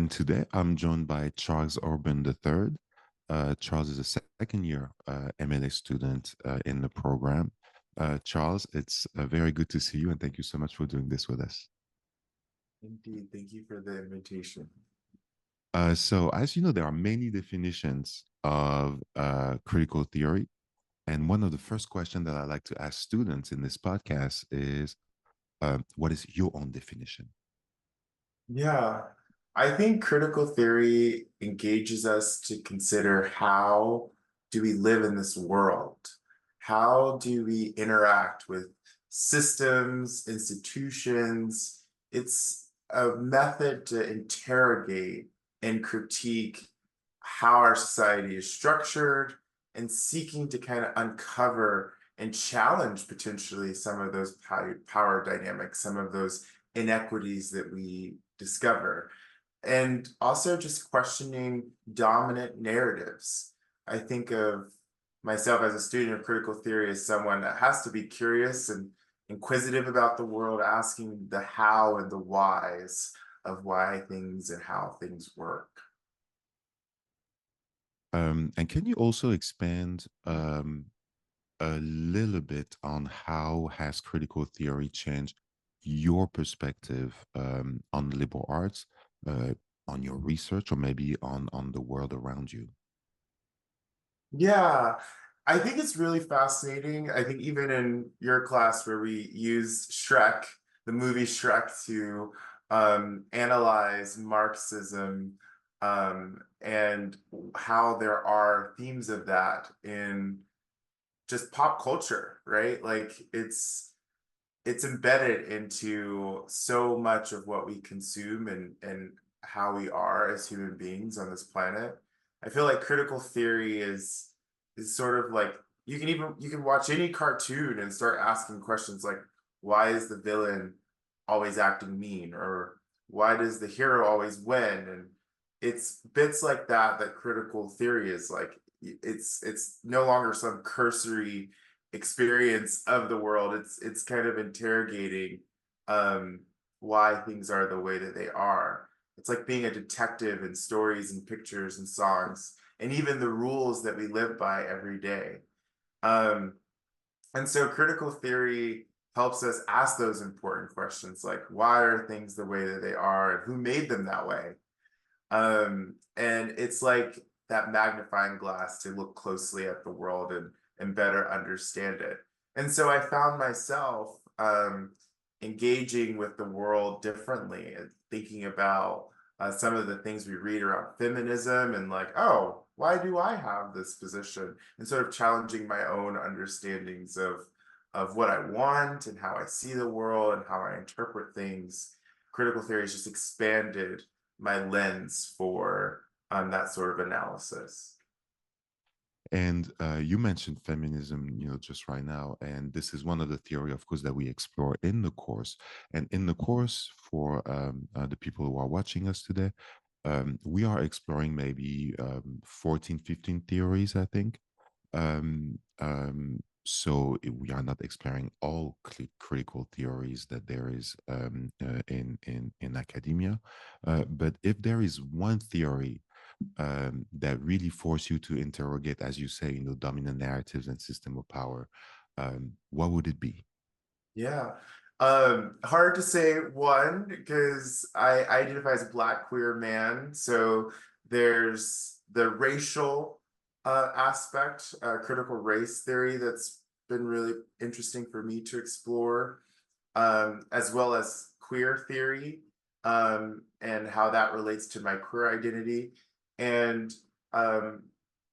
And today I'm joined by Charles Orgbon III. Charles is a second year MLA student in the program. Charles, it's very good to see you, and thank you so much for doing this with us. Indeed. Thank you for the invitation. So, as you know, there are many definitions of critical theory. And one of the first questions that I like to ask students in this podcast is what is your own definition? Yeah, I think critical theory engages us to consider how do we live in this world? How do we interact with systems, institutions? It's a method to interrogate and critique how our society is structured and seeking to kind of uncover and challenge potentially some of those power dynamics, some of those inequities that we discover, and also just questioning dominant narratives. I think of myself as a student of critical theory as someone that has to be curious and inquisitive about the world, asking the how and the whys of why things and how things work. And can you also expand a little bit on how has critical theory changed your perspective on liberal arts, uh, on your research, or maybe on the world around you? Yeah, I think it's really fascinating. I think even in your class where we use Shrek, the movie Shrek, to analyze Marxism, and how there are themes of that in just pop culture, right? Like it's embedded into so much of what we consume and how we are as human beings on this planet. I feel like critical theory is sort of like you can watch any cartoon and start asking questions like, why is the villain always acting mean, or why does the hero always win? And it's bits like that that critical theory is like. It's no longer some cursory experience of the world. It's kind of interrogating um, why things are the way that they are. It's like being a detective in stories and pictures and songs, and even the rules that we live by every day. Um, and so critical theory helps us ask those important questions like, why are things the way that they are, and who made them that way? And it's like that magnifying glass to look closely at the world and better understand it. And so I found myself engaging with the world differently and thinking about some of the things we read around feminism and like, oh, why do I have this position? And sort of challenging my own understandings of what I want and how I see the world and how I interpret things. Critical theory has just expanded my lens for that sort of analysis. And you mentioned feminism, just right now, and this is one of the theory, of course, that we explore in the course. And in the course, for the people who are watching us today, we are exploring maybe 14, 15 theories, I think. We are not exploring all critical theories that there is in academia. But if there is one theory that really force you to interrogate, as you say, dominant narratives and system of power, what would it be? Yeah. Hard to say one because I identify as a Black queer man. So there's the racial aspect, critical race theory that's been really interesting for me to explore, as well as queer theory, and how that relates to my queer identity. And um,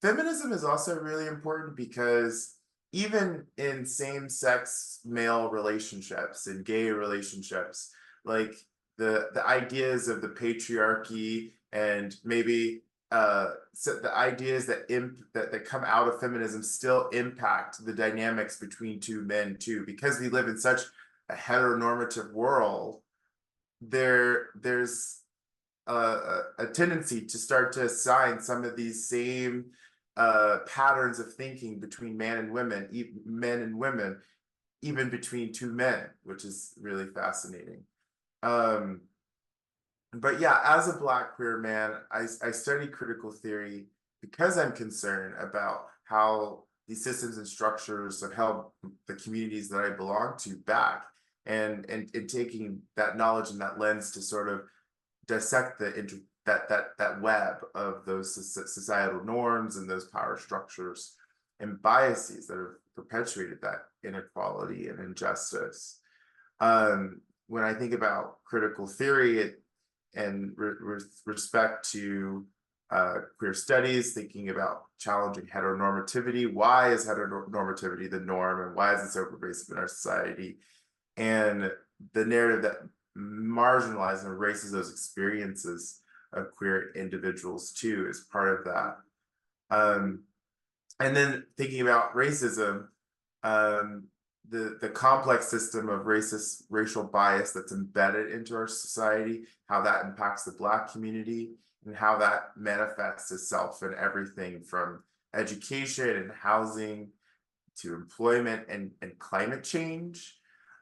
feminism is also really important because even in same-sex male relationships and gay relationships, like the ideas of the patriarchy and maybe so the ideas that come out of feminism still impact the dynamics between two men too, because we live in such a heteronormative world. There's a tendency to start to assign some of these same patterns of thinking between men and women, even between two men, which is really fascinating. Um, but yeah, as a Black queer man, I study critical theory because I'm concerned about how these systems and structures have held the communities that I belong to back, and taking that knowledge and that lens to sort of dissect that web of those societal norms and those power structures and biases that have perpetuated that inequality and injustice. When I think about critical theory, and respect to queer studies, thinking about challenging heteronormativity. Why is heteronormativity the norm, and why is it so pervasive in our society? And the narrative that marginalizes and erases those experiences of queer individuals too is part of that. Um, and then thinking about racism, um, the complex system of racist racial bias that's embedded into our society, how that impacts the Black community, and how that manifests itself in everything from education and housing to employment and climate change.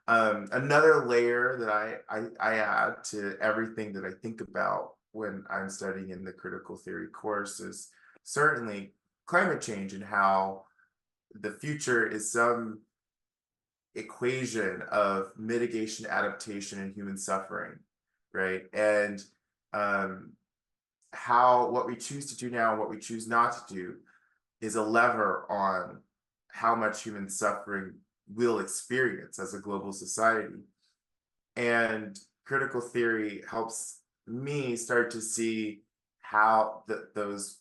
Another layer that I add to everything that I think about when I'm studying in the critical theory course is certainly climate change, and how the future is some equation of mitigation, adaptation, and human suffering, right? And um, how what we choose to do now and what we choose not to do is a lever on how much human suffering we'll experience as a global society. And critical theory helps me start to see how those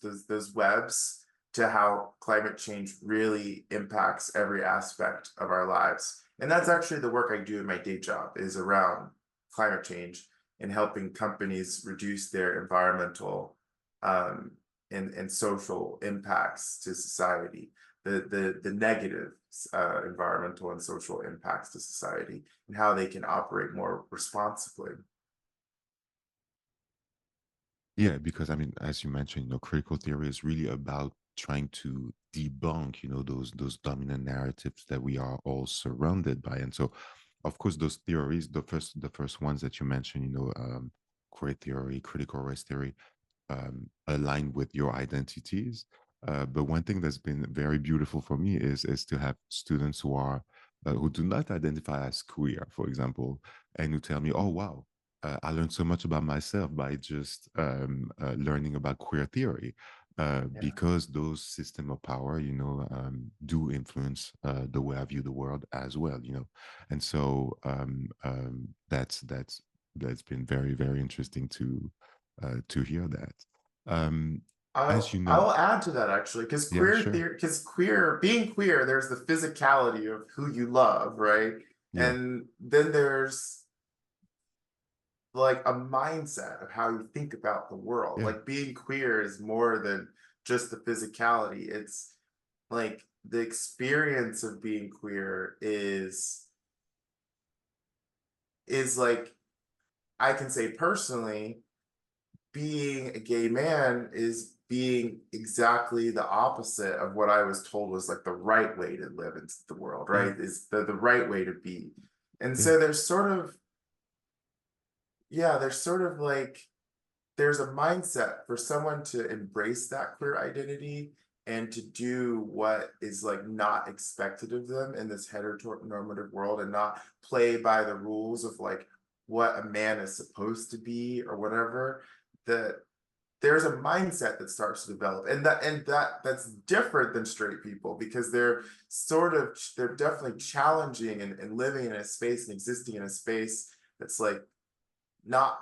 webs to how climate change really impacts every aspect of our lives. And that's actually the work I do in my day job, is around climate change and helping companies reduce their environmental um, and social impacts to society, the negative environmental and social impacts to society, and how they can operate more responsibly. Yeah, because I mean, as you mentioned, critical theory is really about trying to debunk, those dominant narratives that we are all surrounded by. And so, of course, those theories, the first ones that you mentioned, queer theory, critical race theory, align with your identities. But one thing that's been very beautiful for me is to have students who do not identify as queer, for example, and who tell me, "Oh, wow, I learned so much about myself by just learning about queer theory." Yeah. Because those system of power, do influence the way I view the world as well, and so that's been very, very interesting to hear that. Um, as you I know, will add to that actually, because yeah, sure, being queer, there's the physicality of who you love, right? yeah, And then there's like a mindset of how you think about the world. yeah, Like being queer is more than just the physicality. It's like the experience of being queer is like, I can say personally, being a gay man is being exactly the opposite of what I was told was like the right way to live in the world, yeah, right? Is the right way to be. And yeah, so there's sort of like there's a mindset for someone to embrace that queer identity and to do what is like not expected of them in this heteronormative world, and not play by the rules of like what a man is supposed to be or whatever. That there's a mindset that starts to develop, and that's different than straight people, because they're definitely challenging and living in a space and existing in a space that's like not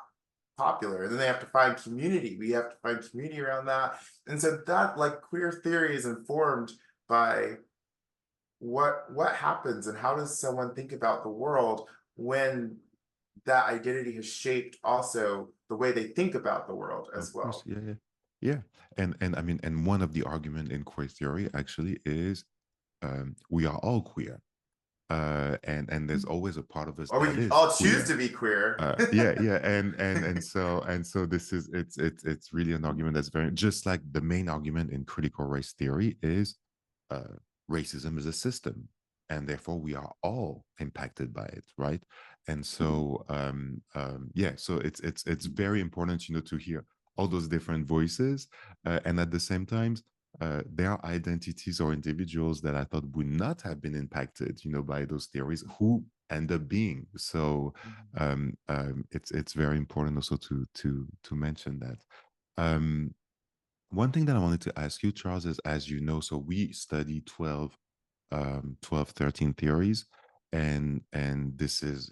popular, and then they have to find community. We have to find community around that. And so that, like, queer theory is informed by what happens and how does someone think about the world when that identity has shaped also the way they think about the world of as course, well. yeah, yeah, yeah. And I mean, and one of the argument in queer theory actually is we are all queer, and there's always a part of us Or we that could is all choose queer. to be queer. Yeah, yeah, and so this is it's really an argument that's very just like the main argument in critical race theory is uh, racism is a system. and therefore we are all impacted by it, right? And so yeah, so it's very important, to hear all those different voices, and at the same time, there are identities or individuals that I thought would not have been impacted, by those theories, who end up being. So it's very important also to mention that. Um, One thing that I wanted to ask you, Charles, is, as you know, so we study 12, 13 theories, and this is,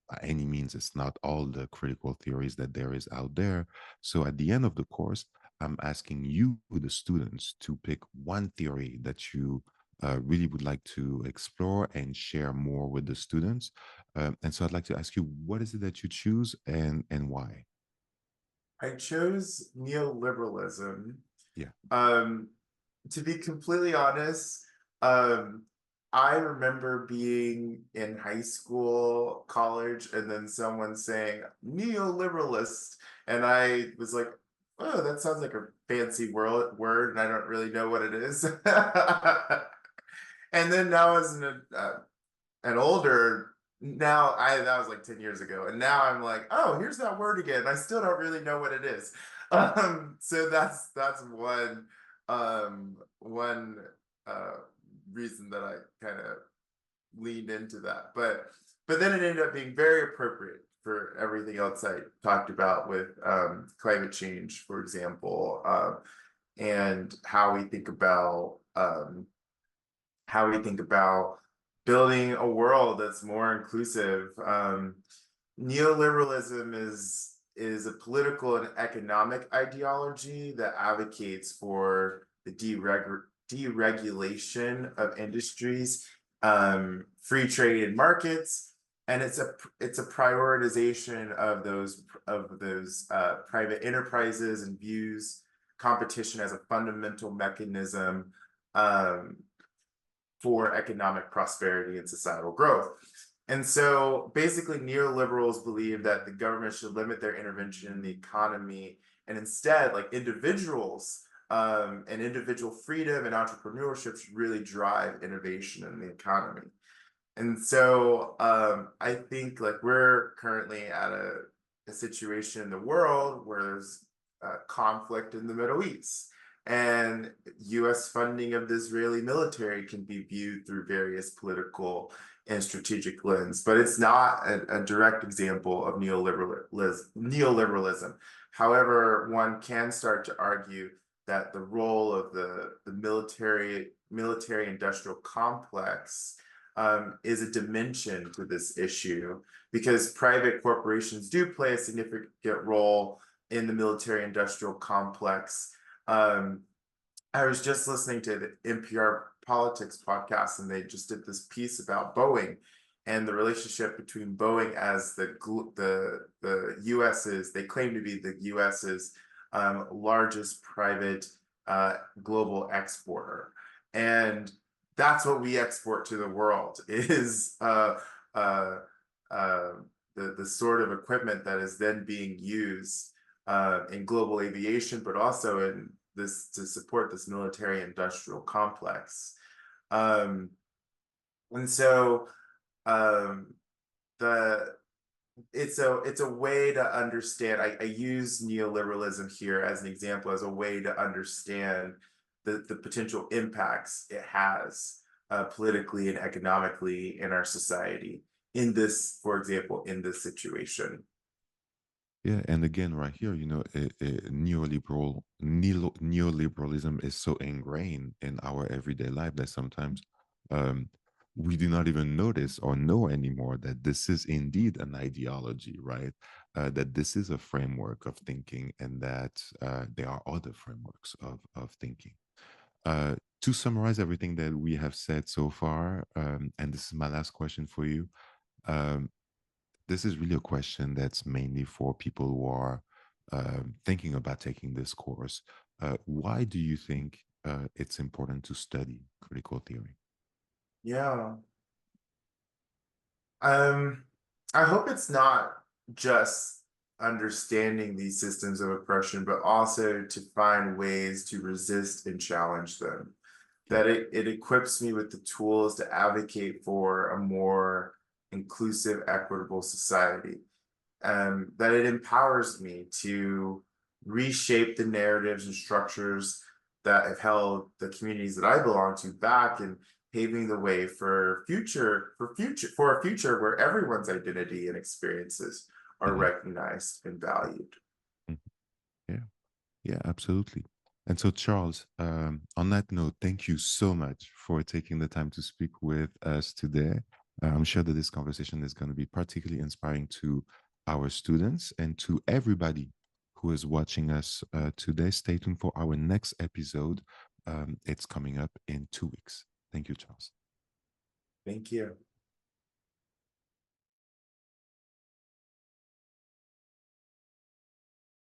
by any means, it's not all the critical theories that there is out there. So at the end of the course, I'm asking you, the students, to pick one theory that you really would like to explore and share more with the students. And so I'd like to ask you, what is it that you choose, and why? I chose neoliberalism. Yeah. Um, to be completely honest, um, I remember being in high school, college, and then someone saying neoliberalist, and I was like, "Oh, that sounds like a fancy word, and I don't really know what it is." And then now, as an older, now I that was like 10 years ago, and now I'm like, oh, here's that word again. I still don't really know what it is. So that's one uh reason that I kind of leaned into that. But then it ended up being very appropriate for everything else I talked about with climate change, for example, and how we think about building a world that's more inclusive. Neoliberalism is a political and economic ideology that advocates for the deregulation of industries, free trade and markets, and it's a prioritization of those private enterprises, and views competition as a fundamental mechanism um, for economic prosperity and societal growth. And so basically, neoliberals believe that the government should limit their intervention in the economy, and instead, like individuals and individual freedom and entrepreneurship should really drive innovation in the economy. And so I think like we're currently at a situation in the world where there's conflict in the Middle East. And US funding of the Israeli military can be viewed through various political and strategic lens, but it's not a direct example of neoliberalism. However, one can start to argue that the role of the military industrial complex is a dimension to this issue, because private corporations do play a significant role in the military industrial complex. Um, I was just listening to the NPR Politics podcast, and they just did this piece about Boeing and the relationship between Boeing as the US's, they claim to be the US's largest private global exporter. And that's what we export to the world is uh, uh, the sort of equipment that is then being used in global aviation, but also in this to support this military industrial complex. Um, and so um, the it's a way to understand. I use neoliberalism here as an example, as a way to understand the potential impacts it has politically and economically in our society in this, for example, in this situation. Yeah, and again, right here, neoliberalism is so ingrained in our everyday life that sometimes um, we do not even notice or know anymore that this is indeed an ideology, right? That this is a framework of thinking, and that there are other frameworks of thinking. To summarize everything that we have said so far, and this is my last question for you. Um, this is really a question that's mainly for people who are thinking about taking this course. Why do you think it's important to study critical theory? Yeah. Um, I hope it's not just understanding these systems of oppression, but also to find ways to resist and challenge them. Yeah. that it equips me with the tools to advocate for a more inclusive, equitable society. That it empowers me to reshape the narratives and structures that have held the communities that I belong to back, and paving the way for a future where everyone's identity and experiences are Mhm. recognized and valued. Mhm. Yeah. Yeah, absolutely. And so, Charles, on that note, thank you so much for taking the time to speak with us today. I'm sure that this conversation is going to be particularly inspiring to our students and to everybody who is watching us today. Stay tuned for our next episode. It's coming up in 2 weeks. Thank you, Charles. Thank you.